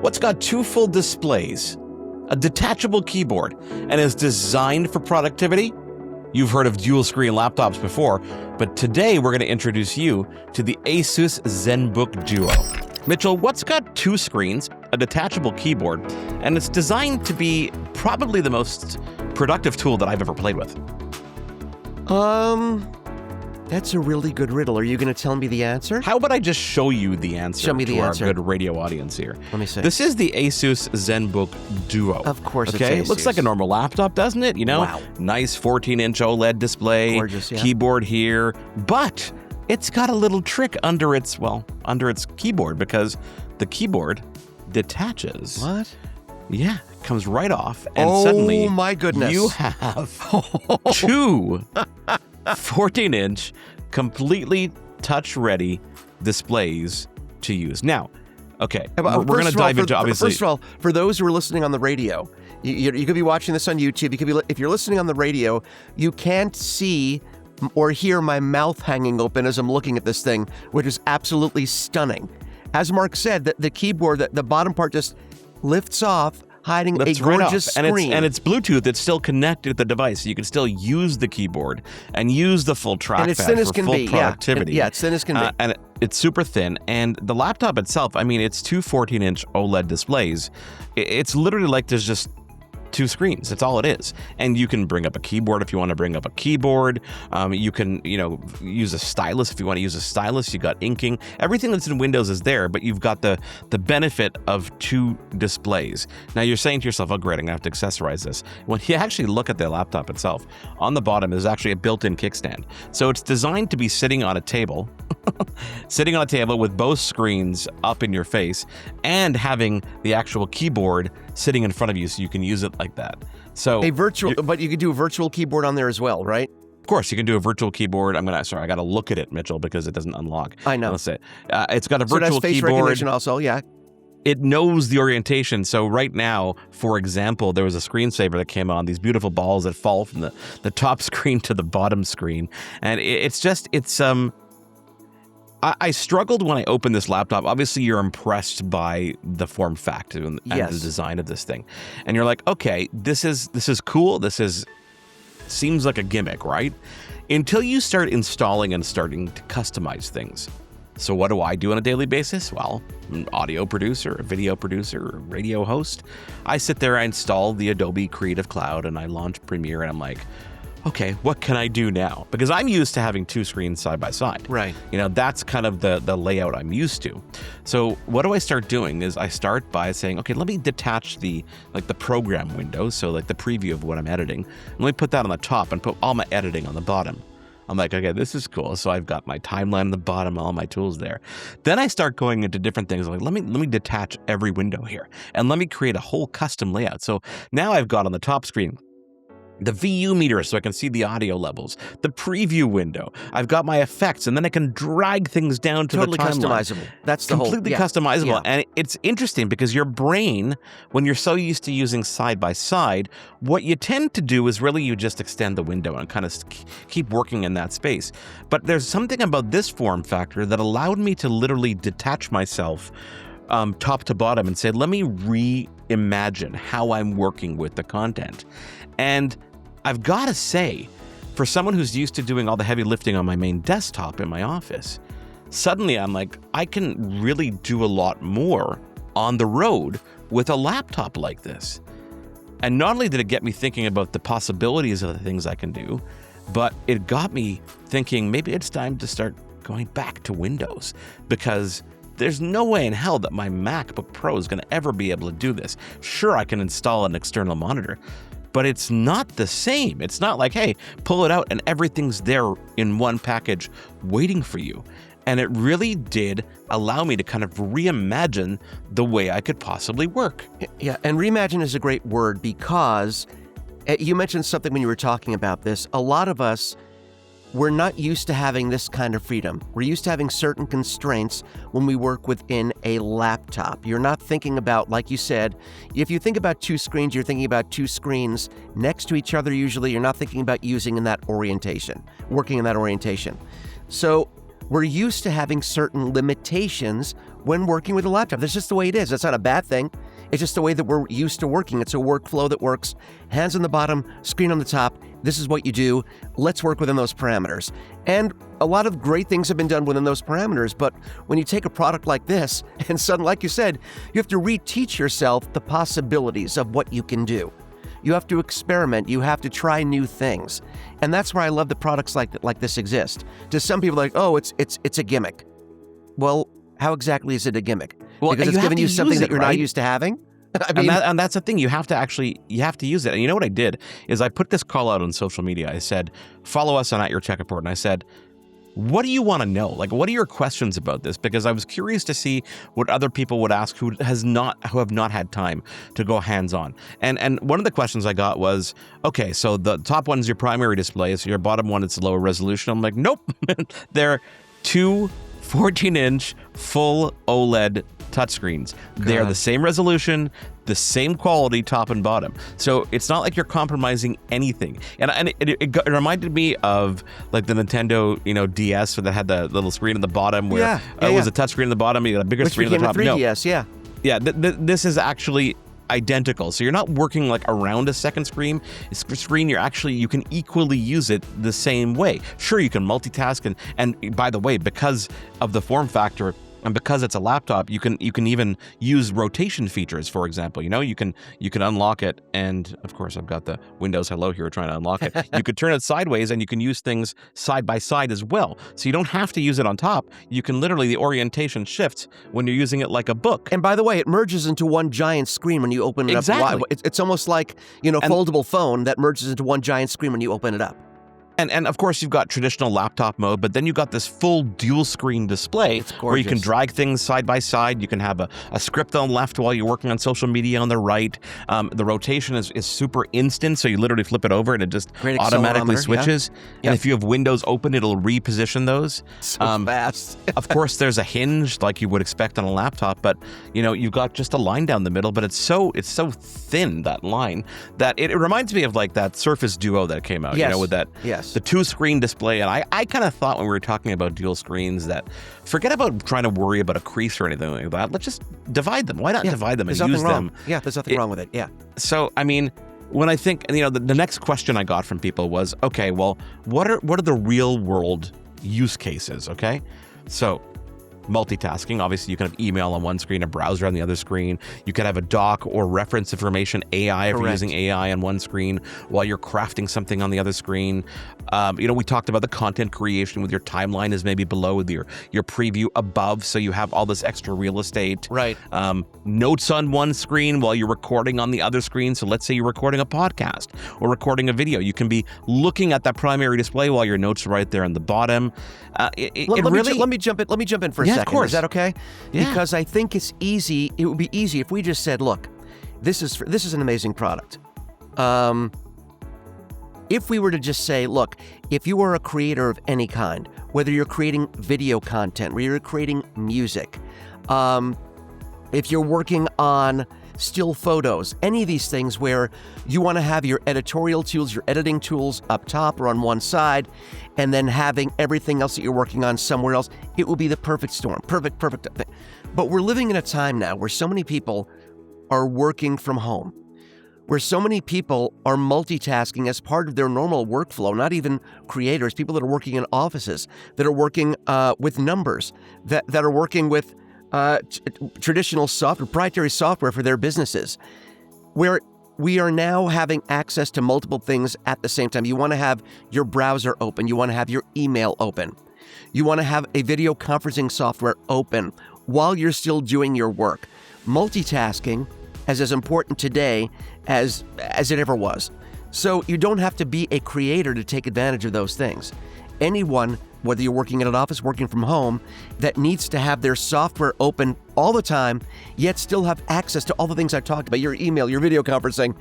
What's got two full displays, a detachable keyboard, and is designed for productivity? You've heard of dual-screen laptops before, but today we're going to introduce you to the ASUS ZenBook Duo. Mitchell, what's got two screens, a detachable keyboard, and it's designed to be probably the most productive tool that I've ever played with? That's a really good riddle. Are you going to tell me the answer? How about I just show you the answer Show me the to answer. Our good radio audience here? Let me see. This is the ASUS ZenBook Duo. Of course okay? it's It looks like a normal laptop, doesn't it? You know, Wow. Nice 14-inch OLED display, Gorgeous, yeah. keyboard here, but it's got a little trick under its keyboard because the keyboard detaches. What? Yeah, it comes right off, and Oh, suddenly my goodness. you have two 14-inch, completely touch-ready displays to use. Now, okay, we're going to dive into, obviously. First of all, for those who are listening on the radio, you could be watching this on YouTube. You could be, if you're listening on the radio, you can't see or hear my mouth hanging open as I'm looking at this thing, which is absolutely stunning. As Mark said, the keyboard, the bottom part just lifts off, hiding a gorgeous screen. And it's Bluetooth. It's still connected to the device. So you can still use the keyboard and use the full trackpad for full productivity. Yeah, it's thin as can be. And it's super thin. And the laptop itself, I mean, it's two 14-inch OLED displays. It's literally like there's just two screens. That's all it is. And you can bring up a keyboard if you want to bring up a keyboard. You can, use a stylus if you want to use a stylus. You got inking. Everything that's in Windows is there, but you've got the benefit of two displays. Now you're saying to yourself, oh great, I'm gonna have to accessorize this. When you actually look at the laptop itself, on the bottom is actually a built-in kickstand. So it's designed to be sitting on a table, with both screens up in your face and having the actual keyboard sitting in front of you so you can use it like that. So but you could do a virtual keyboard on there as well, right? Of course, you can do a virtual keyboard. I got to look at it, Mitchell, because it doesn't unlock. I know. Let's say it's got a virtual so that's face keyboard. recognition also, yeah. It knows the orientation. So right now, for example, there was a screensaver that came on, these beautiful balls that fall from the top screen to the bottom screen. And I struggled when I opened this laptop. Obviously, you're impressed by the form factor and the design of this thing. And you're like, okay, this is cool. Seems like a gimmick, right? Until you start installing and starting to customize things. So what do I do on a daily basis? Well, I'm an audio producer, a video producer, a radio host. I sit there, I install the Adobe Creative Cloud, and I launch Premiere, and I'm like, okay, what can I do now? Because I'm used to having two screens side by side. Right. That's kind of the layout I'm used to. So what do I start doing is I start by saying, okay, let me detach the program window, so like the preview of what I'm editing. And let me put that on the top and put all my editing on the bottom. I'm like, okay, this is cool. So I've got my timeline on the bottom, all my tools there. Then I start going into different things. Like, let me detach every window here and let me create a whole custom layout. So now I've got on the top screen the VU meter so I can see the audio levels, the preview window. I've got my effects, and then I can drag things down to totally the timeline. Customizable. That's the completely customizable. Yeah. And it's interesting because your brain, when you're so used to using side by side, what you tend to do is really you just extend the window and kind of keep working in that space. But there's something about this form factor that allowed me to literally detach myself top to bottom and say, let me reimagine how I'm working with the content. And I've got to say, for someone who's used to doing all the heavy lifting on my main desktop in my office, suddenly I'm like, I can really do a lot more on the road with a laptop like this. And not only did it get me thinking about the possibilities of the things I can do, but it got me thinking maybe it's time to start going back to Windows, because there's no way in hell that my MacBook Pro is going to ever be able to do this. Sure, I can install an external monitor, but it's not the same. It's not like, hey, pull it out and everything's there in one package waiting for you. And it really did allow me to kind of reimagine the way I could possibly work. Yeah, and reimagine is a great word because you mentioned something when you were talking about this. A lot of us, we're not used to having this kind of freedom. We're used to having certain constraints when we work within a laptop. You're not thinking about, like you said, if you think about two screens, you're thinking about two screens next to each other usually. You're not thinking about working in that orientation. So we're used to having certain limitations when working with a laptop. That's just the way it is. That's not a bad thing. It's just the way that we're used to working. It's a workflow that works. Hands on the bottom, screen on the top. This is what you do. Let's work within those parameters. And a lot of great things have been done within those parameters. But when you take a product like this, and suddenly, like you said, you have to reteach yourself the possibilities of what you can do. You have to experiment. You have to try new things. And that's where I love the products like this exist. To some people, like, oh, it's a gimmick. Well, how exactly is it a gimmick? Well, because it's giving you something that you're not used to having? I mean, and that's the thing. You have to use it. And you know what I did is I put this call out on social media. I said, follow us on @YourTechReport. And I said, what do you want to know? Like, what are your questions about this? Because I was curious to see what other people would ask who have not had time to go hands-on. And one of the questions I got was, okay, so the top one is your primary display, so your bottom one is lower resolution. I'm like, nope. They're two 14-inch full OLED touchscreens. They're the same resolution, the same quality, top and bottom. So it's not like you're compromising anything. And it reminded me of like the Nintendo, DS that had the little screen at the bottom where it was a touch screen at the bottom, you got a bigger screen at the top. 3DS, Yeah, this is actually identical. So you're not working like around a second screen. You can equally use it the same way. Sure, you can multitask and by the way, because of the form factor and because it's a laptop, you can even use rotation features, for example. You can unlock it, and of course I've got the Windows Hello here trying to unlock it. You could turn it sideways and you can use things side by side as well. So you don't have to use it on top. You can literally, the orientation shifts when you're using it like a book. And by the way, it merges into one giant screen when you open it up. It's almost like, foldable phone that merges into one giant screen when you open it up. And of course, you've got traditional laptop mode, but then you've got this full dual screen display where you can drag things side by side. You can have a script on the left while you're working on social media on the right. The rotation is super instant, so you literally flip it over and it just automatically switches. And if you have windows open, it'll reposition those. So fast. Of course, there's a hinge like you would expect on a laptop, but you've got just a line down the middle, but it's so thin, that line, that it reminds me of like that Surface Duo that came out, with that. Yes. The two-screen display. And I kind of thought when we were talking about dual screens that forget about trying to worry about a crease or anything like that. Let's just divide them. Why not divide them and use them? Yeah, there's nothing wrong with it. Yeah. So, I mean, when I think, the next question I got from people was, okay, well, what are the real-world use cases, okay? So, multitasking. Obviously, you can have email on one screen, a browser on the other screen. You can have a doc or reference information, AI, if you're using AI on one screen while you're crafting something on the other screen. We talked about the content creation with your timeline is maybe below, with your preview above, so you have all this extra real estate. Right. Notes on one screen while you're recording on the other screen. So let's say you're recording a podcast or recording a video. You can be looking at that primary display while your notes are right there on the bottom. Let me jump in for a second. Of course. Is that okay? Yeah. Because I think it's easy. It would be easy if we just said, look, this is an amazing product. If we were to just say, look, if you are a creator of any kind, whether you're creating video content, whether you're creating music, if you're working on still photos, any of these things where you want to have your editorial tools, your editing tools up top or on one side, and then having everything else that you're working on somewhere else, it will be the perfect storm. Perfect thing. But we're living in a time now where so many people are working from home, where so many people are multitasking as part of their normal workflow, not even creators, people that are working in offices, that are working with numbers, that are working with traditional software, proprietary software for their businesses, where we are now having access to multiple things at the same time. You want to have your browser open. You want to have your email open. You want to have a video conferencing software open while you're still doing your work. Multitasking is as important today as it ever was. So you don't have to be a creator to take advantage of those things. Anyone, whether you're working in an office, working from home, that needs to have their software open all the time, yet still have access to all the things I talked about, your email, your video conferencing,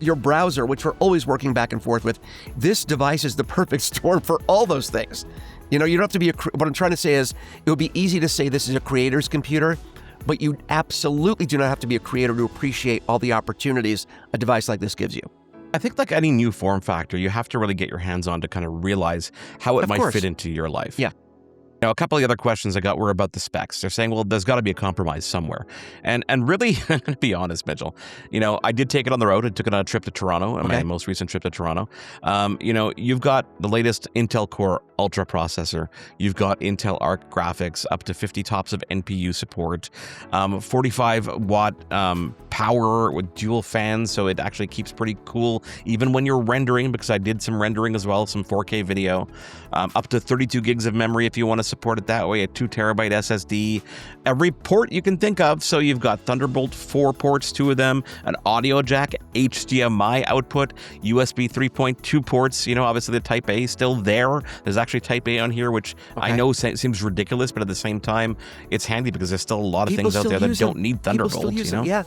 your browser, which we're always working back and forth with. This device is the perfect storm for all those things. You don't have to be what I'm trying to say is, it would be easy to say this is a creator's computer, but you absolutely do not have to be a creator to appreciate all the opportunities a device like this gives you. I think like any new form factor, you have to really get your hands on to kind of realize how it might fit into your life. Yeah. Now, a couple of the other questions I got were about the specs. They're saying, well, there's got to be a compromise somewhere. And really, to be honest, Mitchell, I did take it on the road. I took it on a trip to Toronto, my most recent trip to Toronto. You've got the latest Intel Core Ultra processor. You've got Intel Arc graphics, up to 50 TOPS of NPU support, 45-watt power with dual fans, so it actually keeps pretty cool even when you're rendering, because I did some rendering as well, some 4K video. Up to 32 gigs of memory if you want to support it that way, a 2 terabyte SSD, every port you can think of. So you've got Thunderbolt 4 ports, 2 of them, an audio jack, HDMI output, USB 3.2 ports. Obviously the Type A is still there. There's actually Type A on here, which I know seems ridiculous, but at the same time, it's handy because there's still a lot of things out there that don't need Thunderbolt. Yeah.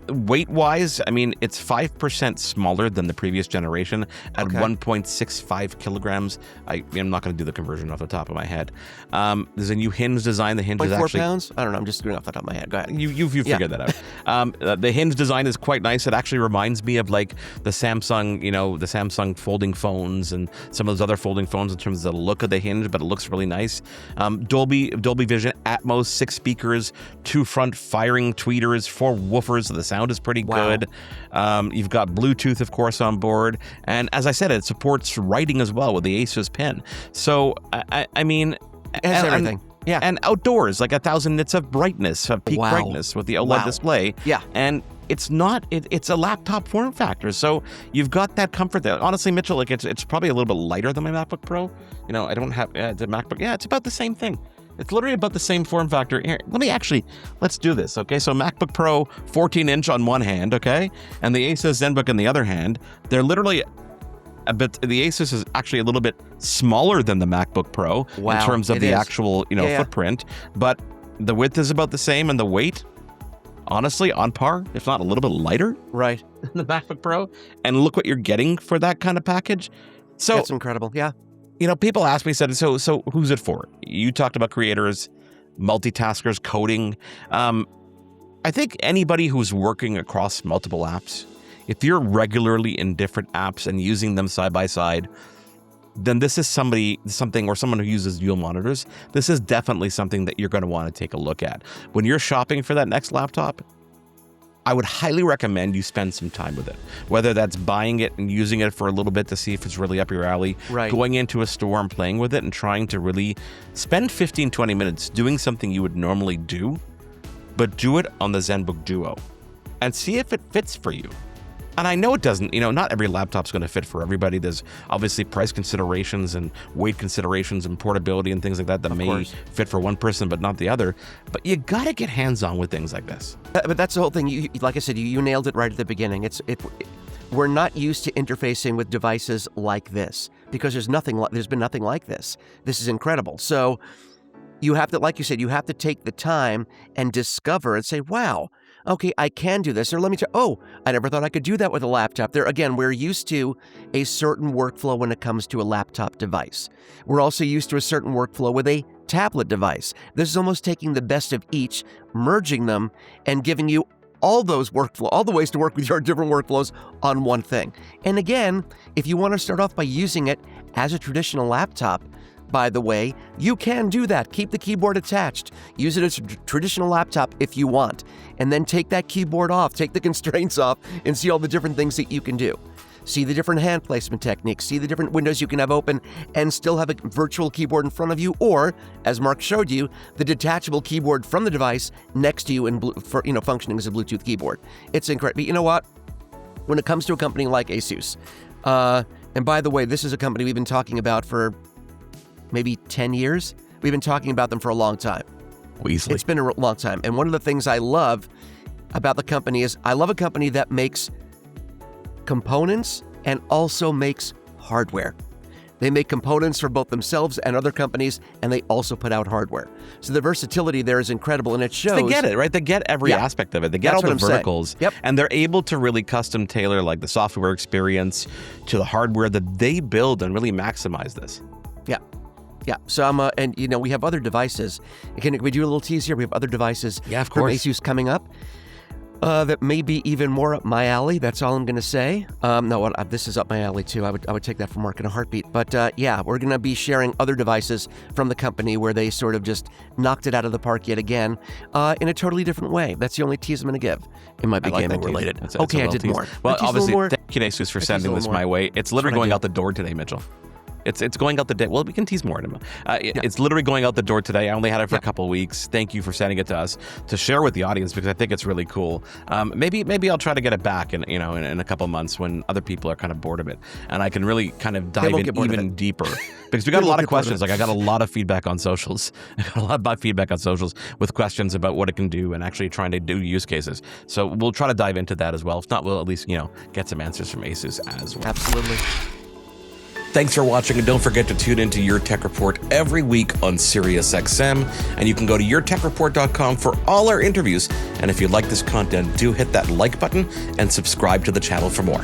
Weight-wise, it's 5% smaller than the previous generation at 1.65 kilograms. I'm not going to do the conversion off the top of my head. There's a new hinge design. The hinge is actually 4 pounds. I don't know. I'm just doing it off the top of my head. Go ahead. You figured that out. The hinge design is quite nice. It actually reminds me of like the Samsung, the Samsung folding phones and some of those other folding phones in terms of the look of the hinge, but it looks really nice. Dolby Vision Atmos, 6 speakers, 2 front firing tweeters, 4 woofers, so the sound is pretty good. You've got Bluetooth, of course, on board, and as I said, it supports writing as well with the ASUS Pen. So it has everything. Yeah, and outdoors, like 1,000 nits of brightness, of peak brightness with the OLED display. Yeah, and it's not. It's a laptop form factor, so you've got that comfort there. Honestly, Mitchell, like it's probably a little bit lighter than my MacBook Pro. I don't have the MacBook. Yeah, it's about the same thing. It's literally about the same form factor. Here, let's do this, okay? So MacBook Pro 14-inch on one hand, okay? And the ASUS ZenBook in the other hand. They're literally the ASUS is actually a little bit smaller than the MacBook Pro in terms of the actual, footprint. But the width is about the same and the weight, honestly, on par, if not a little bit lighter. Right. Than the MacBook Pro. And look what you're getting for that kind of package. So that's incredible, yeah. People ask me, so who's it for? You talked about creators, multitaskers, coding. I think anybody who's working across multiple apps, if you're regularly in different apps and using them side by side, then this is someone who uses dual monitors. This is definitely something that you're going to want to take a look at. When you're shopping for that next laptop, I would highly recommend you spend some time with it, whether that's buying it and using it for a little bit to see if it's really up your alley, going into a store and playing with it and trying to really spend 15, 20 minutes doing something you would normally do, but do it on the ZenBook Duo and see if it fits for you. And I know it doesn't, not every laptop's going to fit for everybody. There's obviously price considerations and weight considerations and portability and things like that may fit for one person but not the other. But you got to get hands-on with things like this. But that's the whole thing. Like I said, you nailed it right at the beginning. We're not used to interfacing with devices like this because there's been nothing like this. This is incredible. So you have to, like you said, you have to take the time and discover and say, wow, okay, I can do this. Or let me I never thought I could do that with a laptop. Again, we're used to a certain workflow when it comes to a laptop device. We're also used to a certain workflow with a tablet device. This is almost taking the best of each, merging them, and giving you all the ways to work with your different workflows on one thing. And again, if you want to start off by using it as a traditional laptop, by the way, you can do that. Keep the keyboard attached. Use it as a traditional laptop if you want. And then take that keyboard off, take the constraints off, and see all the different things that you can do. See the different hand placement techniques, see the different windows you can have open, and still have a virtual keyboard in front of you, or, as Mark showed you, the detachable keyboard from the device next to you functioning as a Bluetooth keyboard. It's incredible. But you know what? When it comes to a company like ASUS, and by the way, this is a company we've been talking about for maybe 10 years. We've been talking about them for a long time. Easily. It's been a long time. And one of the things I love about the company is I love a company that makes components and also makes hardware. They make components for both themselves and other companies, and they also put out hardware. So the versatility there is incredible, and it shows. They get it, right? They get every aspect of it. They get all the verticals. Yep. And they're able to really custom tailor like the software experience to the hardware that they build and really maximize this. Yeah. Yeah, so and we have other devices. Can we do a little tease here? We have other devices of course. from ASUS coming up. that may be even more up my alley. That's all I'm going to say. No, this is up my alley too. I would take that from Mark in a heartbeat. But yeah, we're going to be sharing other devices from the company where they sort of just knocked it out of the park yet again in a totally different way. That's the only tease I'm going to give. It might be gaming related. Okay, I did more. Well, obviously, thank you, ASUS, for sending this my way. It's literally going out the door today, Mitchell. It's going out the day. Well, we can tease more in a minute. It's literally going out the door today. I only had it for a couple of weeks. Thank you for sending it to us to share with the audience because I think it's really cool. Maybe I'll try to get it back in a couple of months when other people are kind of bored of it, and I can really kind of dive in even deeper because we got a lot of questions. Like I got a lot of feedback on socials. I got a lot of feedback on socials with questions about what it can do and actually trying to do use cases. So we'll try to dive into that as well. If not, we'll at least get some answers from ASUS as well. Absolutely. Thanks for watching, and don't forget to tune into Your Tech Report every week on SiriusXM, and you can go to YourTechReport.com for all our interviews. And if you like this content, do hit that like button and subscribe to the channel for more.